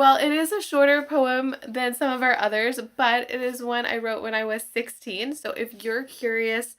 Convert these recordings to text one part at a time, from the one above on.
Well, it is a shorter poem than some of our others, but it is one I wrote when I was 16. So if you're curious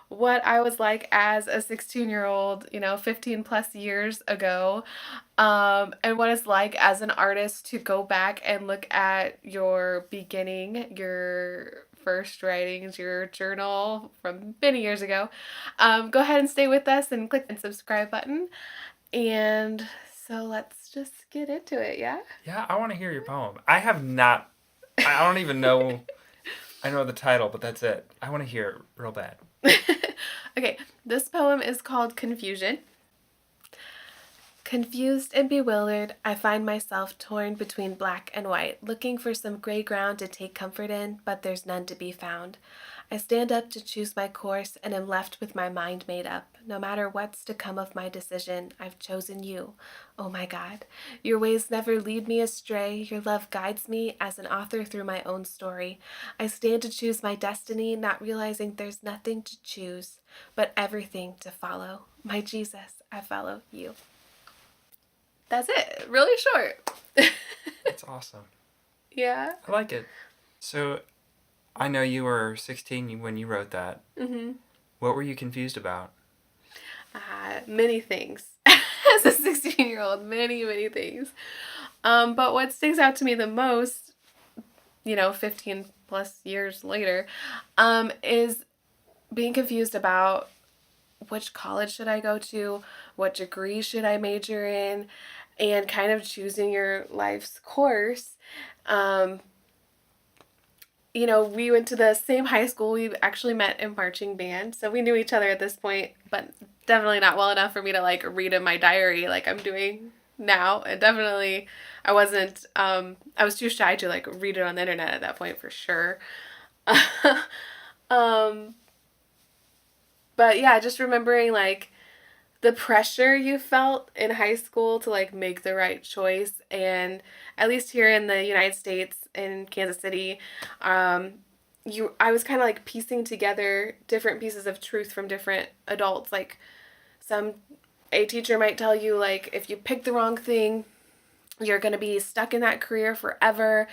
what I was like as a 16-year-old, 15 plus years ago, and what it's like as an artist to go back and look at your beginning, your first writings, your journal from many years ago, go ahead and stay with us and click the subscribe button. And so let's just get into it, yeah? Yeah, I want to hear your poem. I have not. I don't even know. I know the title, but that's it. I want to hear it real bad. Okay, this poem is called Confusion. Confused and bewildered, I find myself torn between black and white, looking for some gray ground to take comfort in, but there's none to be found. I stand up to choose my course and am left with my mind made up. No matter what's to come of my decision, I've chosen you. Oh my God. Your ways never lead me astray. Your love guides me as an author through my own story. I stand to choose my destiny, not realizing there's nothing to choose, but everything to follow. My Jesus, I follow you. That's it. Really short. That's awesome. Yeah. I like it. So, I know you were 16 when you wrote that. Mm-hmm. What were you confused about? Many things. As a 16-year-old, many things. But what sticks out to me the most, 15 plus years later, is being confused about which college should I go to, what degree should I major in, and kind of choosing your life's course. We went to the same high school. We actually met in marching band, so we knew each other at this point, but definitely not well enough for me to like read in my diary like I'm doing now. And definitely I wasn't I was too shy to like read it on the internet at that point for sure. um but yeah, just remembering like the pressure you felt in high school to like make the right choice, and at least here in the United States in Kansas City, I was kind of like piecing together different pieces of truth from different adults. Like a teacher might tell you like if you pick the wrong thing, you're going to be stuck in that career forever.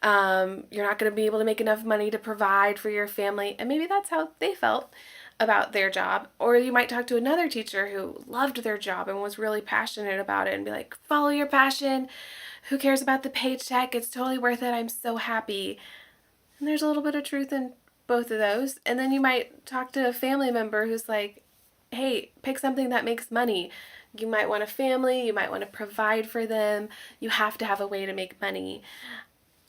You're not going to be able to make enough money to provide for your family. And maybe that's how they felt about their job. Or you might talk to another teacher who loved their job and was really passionate about it and be like, follow your passion. Who cares about the paycheck? It's totally worth it. I'm so happy. And there's a little bit of truth in both of those. And then you might talk to a family member who's like, hey, pick something that makes money. You might want a family. You might want to provide for them. You have to have a way to make money.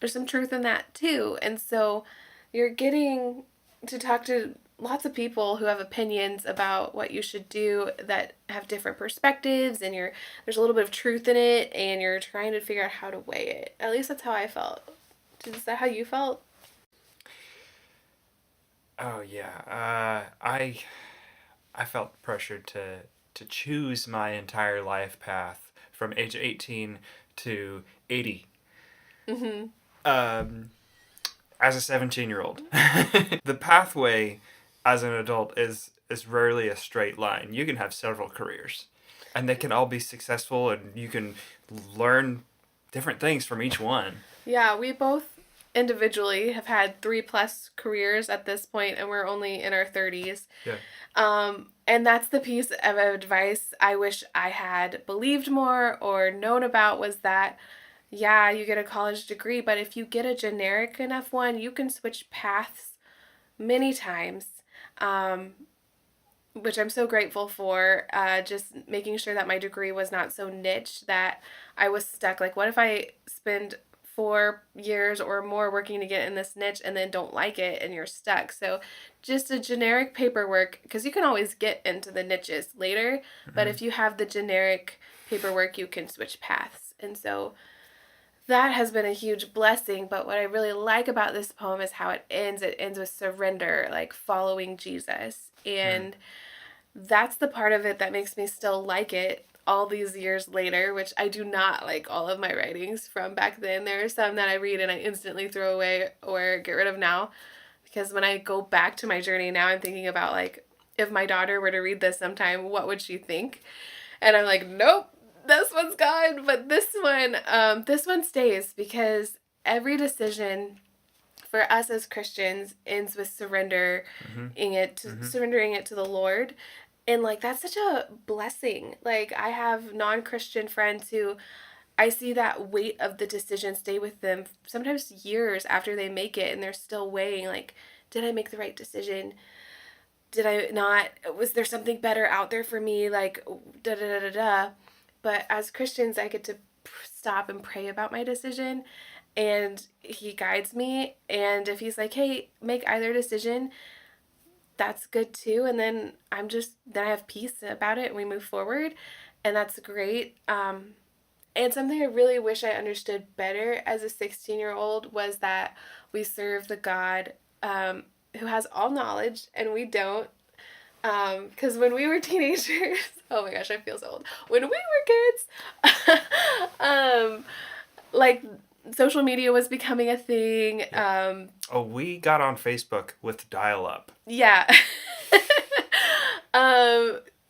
There's some truth in that too. And so you're getting to talk to lots of people who have opinions about what you should do that have different perspectives, and there's a little bit of truth in it, and you're trying to figure out how to weigh it. At least that's how I felt. Is that how you felt? Oh yeah. I felt pressured to choose my entire life path from age 18 to 80. Mm-hmm. As a 17-year-old. The pathway as an adult is rarely a straight line. You can have several careers, and they can all be successful, and you can learn different things from each one. Yeah, we both individually have had 3+ careers at this point, and we're only in our 30s. Yeah. And that's the piece of advice I wish I had believed more or known about, was that, yeah, you get a college degree, but if you get a generic enough one, you can switch paths many times, which I'm so grateful for. Just making sure that my degree was not so niche that I was stuck. Like, what if I spend 4 years or more working to get in this niche and then don't like it and you're stuck? So just a generic paperwork, because you can always get into the niches later, but if you have the generic paperwork, you can switch paths. And so that has been a huge blessing. But what I really like about this poem is how it ends. It ends with surrender, like following Jesus. And that's the part of it that makes me still like it all these years later, which I do not like all of my writings from back then. There are some that I read and I instantly throw away or get rid of now, because when I go back to my journey now, I'm thinking about like, if my daughter were to read this sometime, what would she think? And I'm like, nope, this one's gone, but this one stays because every decision for us as Christians ends with Mm-hmm. surrendering it to the Lord. And like that's such a blessing. Like I have non-Christian friends who I see that weight of the decision stay with them sometimes years after they make it, and they're still weighing like, did I make the right decision? Did I not? Was there something better out there for me? Like da da da da da. But as Christians, I get to stop and pray about my decision, and He guides me. And if He's like, "Hey, make either decision," that's good too. And then I have peace about it, and we move forward, and that's great. And something I really wish I understood better as a 16-year-old was that we serve the God who has all knowledge, and we don't. Because when we were teenagers, oh my gosh, I feel so old. When we were kids, like social media was becoming a thing. Yeah. Oh, we got on Facebook with dial up. Yeah.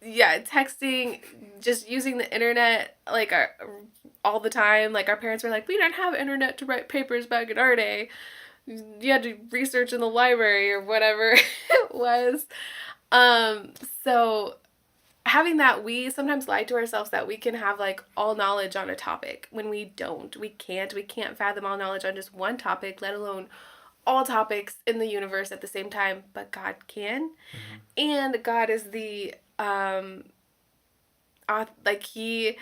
Yeah, texting, just using the internet like all the time. Like our parents were like, we didn't have internet to write papers back in our day. You had to research in the library or whatever it was. So having that, we sometimes lie to ourselves that we can have like all knowledge on a topic when we don't. We can't fathom all knowledge on just one topic, let alone all topics in the universe at the same time, but God can. Mm-hmm. And God is the like He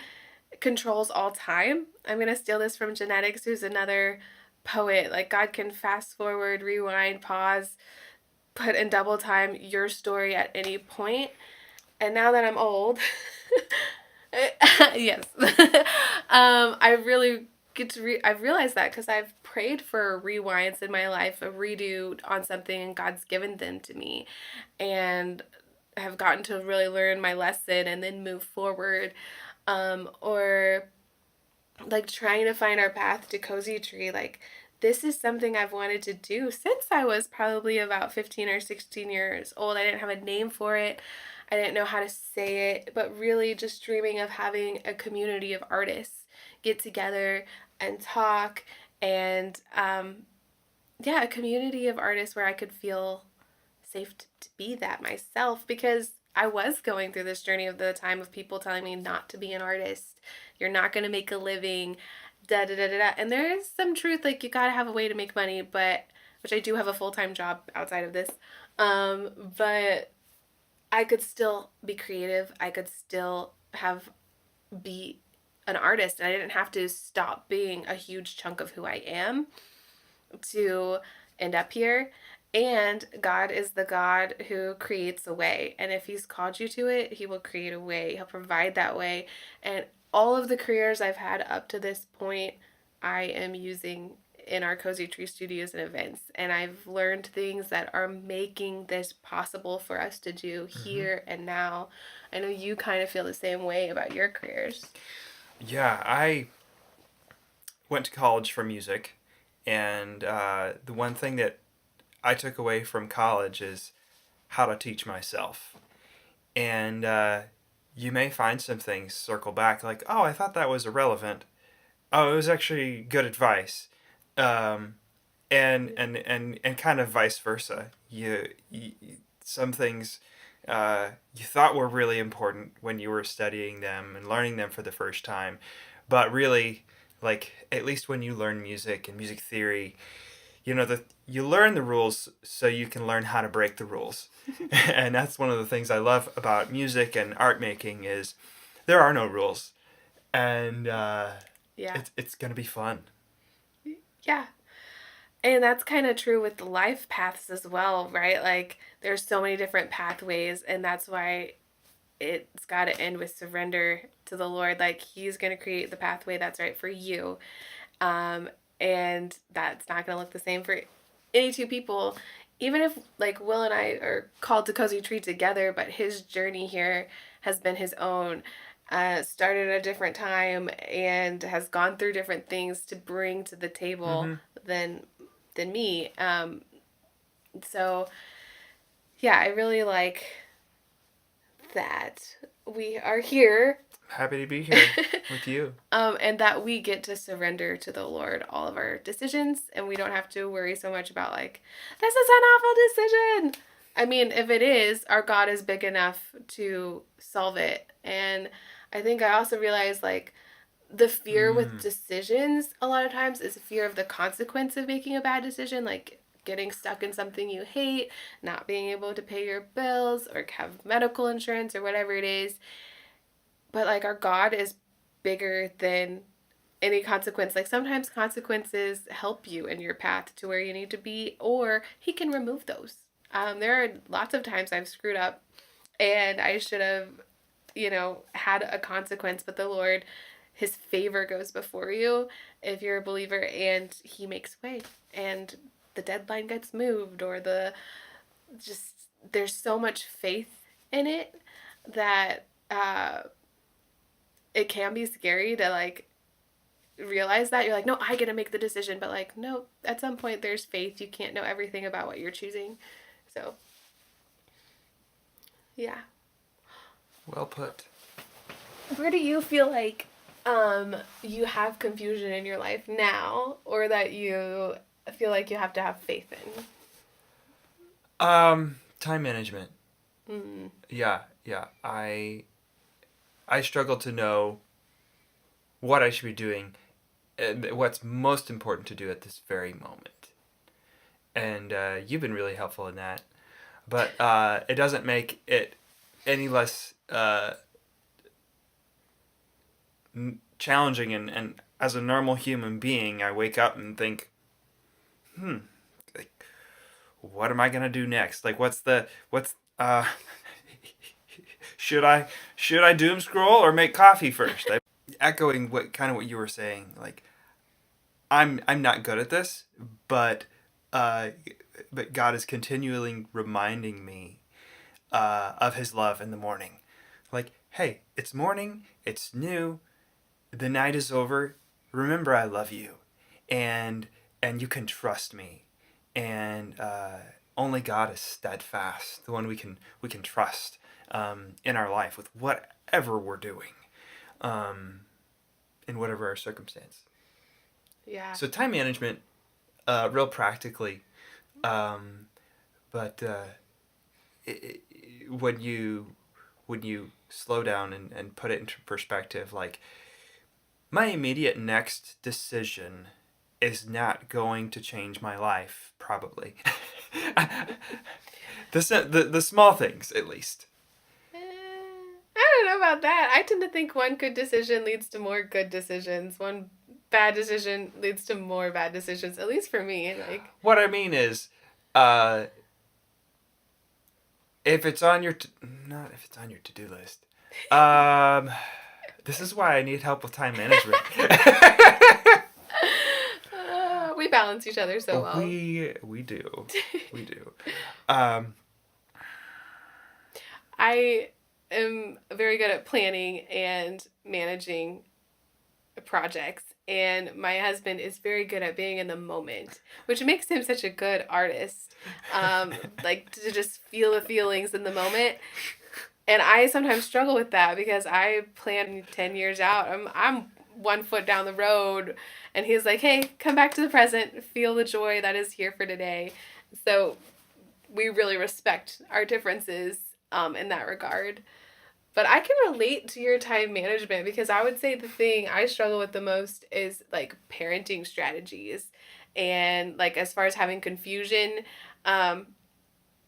controls all time. I'm going to steal this from Janetteikz, who's another poet. Like God can fast forward, rewind, pause, put in double time your story at any point. And now that I'm old, yes, I really I've realized that because I've prayed for rewinds in my life, a redo on something, and God's given them to me, and have gotten to really learn my lesson and then move forward. Or like trying to find our path to Cozy Tree, like this is something I've wanted to do since I was probably about 15 or 16 years old. I didn't have a name for it. I didn't know how to say it, but really just dreaming of having a community of artists get together and talk and yeah, a community of artists where I could feel safe to be that myself because I was going through this journey of the time of people telling me not to be an artist. You're not going to make a living, da da da da da. And there is some truth, like you got to have a way to make money, but which I do have a full-time job outside of this. But I could still be creative. I could still be an artist, and I didn't have to stop being a huge chunk of who I am to end up here. And God is the God who creates a way. And if He's called you to it, He will create a way. He'll provide that way. And all of the careers I've had up to this point, I am using in our Cozy Tree studios and events. And I've learned things that are making this possible for us to do here and now. I know you kind of feel the same way about your careers. Yeah, I went to college for music, and the one thing that I took away from college is how to teach myself. And you may find some things circle back, like, oh, I thought that was irrelevant. Oh, it was actually good advice. Um, and kind of vice versa. You some things you thought were really important when you were studying them and learning them for the first time, but really, like at least when you learn music and music theory, you learn the rules so you can learn how to break the rules. And that's one of the things I love about music and art making is there are no rules, and Yeah. it's gonna be fun. Yeah. And that's kind of true with the life paths as well, right? Like there's so many different pathways, and that's why it's got to end with surrender to the Lord. Like He's going to create the pathway that's right for you. Um, and that's not going to look the same for any two people. Even if like Will and I are called to Cozy Tree together, but his journey here has been his own. Started at a different time and has gone through different things to bring to the table Mm-hmm. than me. So yeah, I really like with that, we are here. Happy to be here with you. And that we get to surrender to the Lord all of our decisions, and we don't have to worry so much about, like, this is an awful decision. I mean, if it is, our God is big enough to solve it. And I think I also realized, like, the fear with Mm. decisions a lot of times is fear of the consequence of making a bad decision, like getting stuck in something you hate, not being able to pay your bills or have medical insurance or whatever it is. But like our God is bigger than any consequence. Like sometimes consequences help you in your path to where you need to be, or He can remove those. There are lots of times I've screwed up and I should have, had a consequence, but the Lord, His favor goes before you if you're a believer, and He makes way, and the deadline gets moved, or just there's so much faith in it that it can be scary to like realize that you're like, no, I get to make the decision, but like, no, at some point there's faith. You can't know everything about what you're choosing. So yeah. Well put. Where do you feel like you have confusion in your life now, or that you feel like you have to have faith in? Time management. Mm. Yeah, yeah. I struggle to know what I should be doing, what's most important to do at this very moment. And you've been really helpful in that. But it doesn't make it any less challenging. And as a normal human being, I wake up and think, like, what am I gonna do next? Like, what's should I doom scroll or make coffee first? Echoing what you were saying, like I'm not good at this, but uh, but God is continually reminding me of His love in the morning. Like, hey, it's morning, it's new, the night is over. Remember, I love you, and you can trust me, and only God is steadfast, the one we can trust in our life with whatever we're doing, in whatever our circumstance. Yeah. So time management, real practically, um, but when you slow down and put it into perspective, like my immediate next decision is not going to change my life, probably. The small things, at least. I don't know about that. I tend to think one good decision leads to more good decisions. One bad decision leads to more bad decisions. At least for me, like. What I mean is, uh, if it's on your not if it's on your to-do list. Um, this is why I need help with time management. We balance each other so well. We do. We do. Um, I am very good at planning and managing projects, and my husband is very good at being in the moment, which makes him such a good artist. Like to just feel the feelings in the moment. And I sometimes struggle with that because I plan 10 years out. I'm 1 foot down the road, and he's like, hey, come back to the present, feel the joy that is here for today. So we really respect our differences in that regard. But I can relate to your time management because I would say the thing I struggle with the most is like parenting strategies, and like as far as having confusion.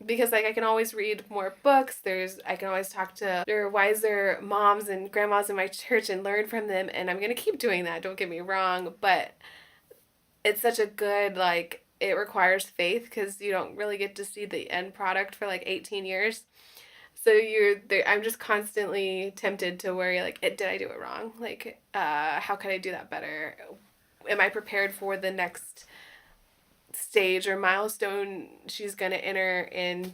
Because like I can always read more books. I can always talk to their wiser moms and grandmas in my church and learn from them, and I'm gonna keep doing that. Don't get me wrong, but it's such a good like it requires faith because you don't really get to see the end product for like 18 years. So you're there. I'm just constantly tempted to worry like, did I do it wrong? Like, how can I do that better? Am I prepared for the next stage or milestone she's gonna enter in?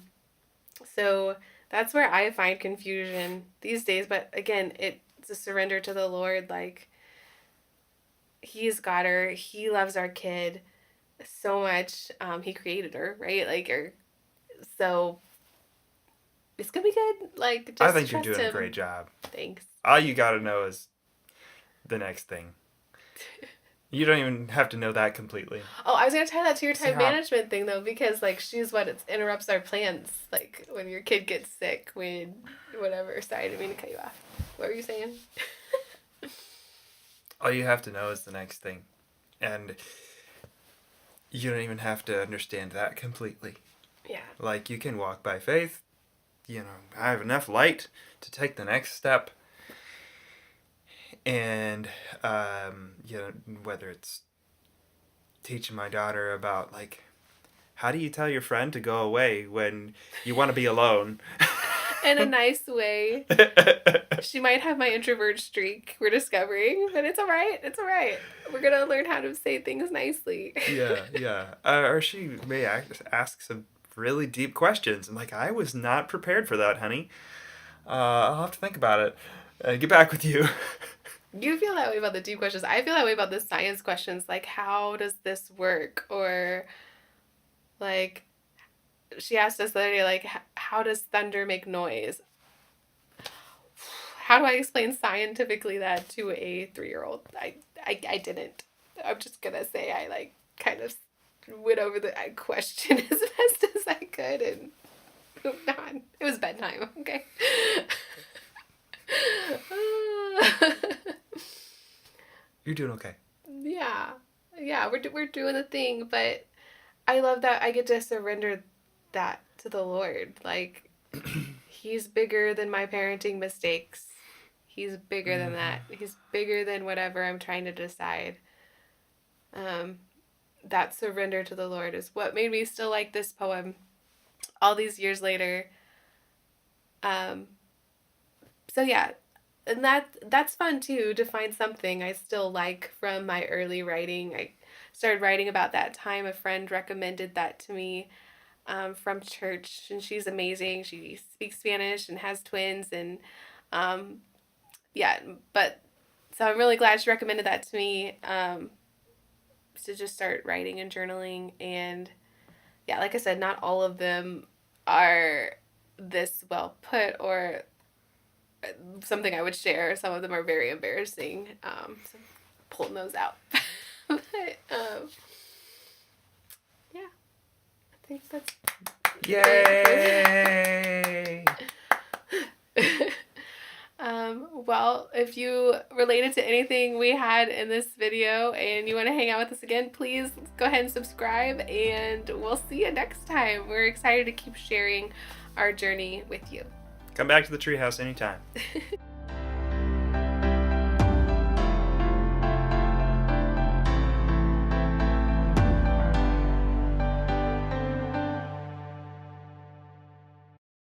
So that's where I find confusion these days. But again, it's a surrender to the Lord. Like He's got her. He loves our kid so much. He created her, right? So It's gonna be good. Like, I just think you're trust doing a him. great job. Thanks. All you gotta know is the next thing. You don't even have to know that completely. Oh, I was gonna tie that to your See time how management thing though, because like she's what it interrupts our plans. Like when your kid gets sick, when whatever. Sorry, I didn't mean to cut you off. What were you saying? all you have to know is the next thing. And you don't even have to understand that completely. Yeah. Like, you can walk by faith. You know, I have enough light to take the next step. And, you know, whether it's teaching my daughter about, like, how do you tell your friend to go away when you want to be alone? In a nice way. She might have my introvert streak, we're discovering, but it's all right. It's all right. We're going to learn how to say things nicely. Yeah. Or she may ask some really deep questions. And, like, I was not prepared for that, honey. I'll have to think about it. Get back with you. You feel that way about the deep questions. I feel that way about the science questions, like how does this work? Or like she asked us the other day, like how does thunder make noise? How do I explain scientifically that to a 3-year-old? I didn't. I'm just gonna say I like kind of went over the question as best as I could and moved on. It was bedtime. Okay. You're doing okay. Yeah, yeah, we're doing the thing, but I love that I get to surrender that to the Lord. Like, He's bigger than my parenting mistakes. He's bigger than that. He's bigger than whatever I'm trying to decide. Um, that surrender to the Lord is what made me still like this poem all these years later. Um, so yeah, and that's fun too, to find something I still like from my early writing. I started writing about that time. A friend recommended that to me, from church, and she's amazing. She speaks Spanish and has twins, and um, yeah, but so I'm really glad she recommended that to me, to just start writing and journaling. And yeah, like I said, not all of them are this well put or something I would share. Some of them are very embarrassing. So I'm pulling those out. But yeah, I think that's Yay! well, if you related to anything we had in this video and you want to hang out with us again, please go ahead and subscribe, and we'll see you next time. We're excited to keep sharing our journey with you. Come back to the treehouse anytime.